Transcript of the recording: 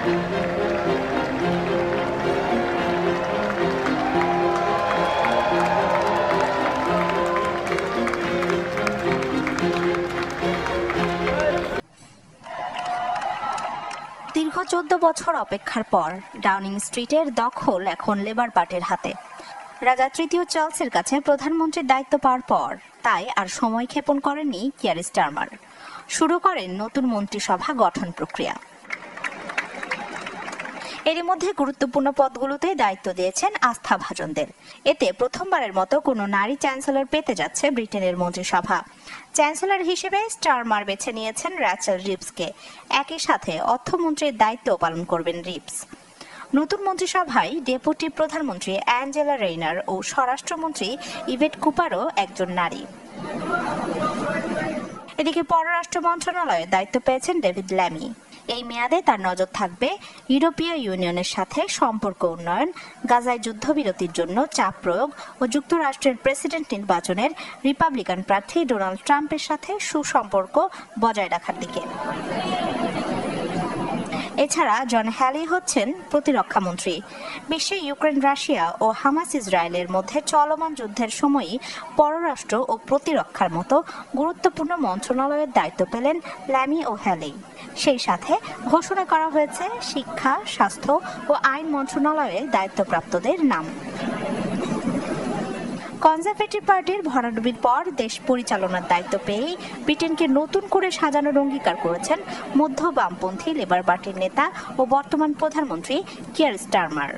দীর্ঘ 14 বছর অপেক্ষার পর ডাউনিং স্ট্রিটের দখল এখন লেবার পার্টির হাতে। রাজা তৃতীয় চার্লসের কাছে প্রধানমন্ত্রীর দায়িত্ব পাওয়ার পর তাই আর সময় ক্ষেপণ করেননি কিয়ার স্টারমার। শুরু করেন নতুন মন্ত্রিসভা গঠন প্রক্রিয়া। এরই মধ্যে গুরুত্বপূর্ণ পদগুলোতে দায়িত্ব দিয়েছেন আস্থাভাজনদের। এতে প্রথমবারের মতো কোনো নারী চ্যান্সেলর পেতে যাচ্ছে ব্রিটেনের মন্ত্রিসভা। চ্যান্সেলর হিসেবে স্টারমার বেছে নিয়েছেন র্যাচেল রিভসকে। একই সাথে অর্থমন্ত্রীর দায়িত্ব পালন করবেন রিভস। নতুন মন্ত্রিসভায় ডেপুটি প্রধানমন্ত্রী অ্যাঞ্জেলা রেইনার ও স্বরাষ্ট্রমন্ত্রী ইভেট কুপারও একজন নারী। এদিকে পররাষ্ট্র মন্ত্রণালয়ে দায়িত্ব পেয়েছেন ডেভিড ল্যামি। এই মেয়াদে তার নজর থাকবে ইউরোপীয় ইউনিয়নের সাথে সম্পর্ক উন্নয়ন, গাজায় যুদ্ধবিরতির জন্য চাপ প্রয়োগ ও যুক্তরাষ্ট্রের প্রেসিডেন্ট নির্বাচনের রিপাবলিকান প্রার্থী ডোনাল্ড ট্রাম্পের সাথে সুসম্পর্ক বজায় রাখার দিকে। এছাড়া জন হ্যালি হচ্ছেন প্রতিরক্ষা মন্ত্রী। বিশ্বে ইউক্রেন, রাশিয়া ও হামাস ইসরায়েলের মধ্যে চলমান যুদ্ধের সময়ই পররাষ্ট্র ও প্রতিরক্ষার মতো গুরুত্বপূর্ণ মন্ত্রণালয়ের দায়িত্ব পেলেন ল্যামি ও হ্যালি। সেই সাথে ঘোষণা করা হয়েছে শিক্ষা, স্বাস্থ্য ও আইন মন্ত্রণালয়ে দায়িত্বপ্রাপ্তদের নাম। কনজারভেটিভ পার্টির ভরাডুবির পর দেশ পরিচালনার দায়িত্ব পেয়েই ব্রিটেনকে নতুন করে সাজানোর অঙ্গীকার করেছেন মধ্য বামপন্থী লেবার পার্টির নেতা ও বর্তমান প্রধানমন্ত্রী কিয়ার স্টারমার।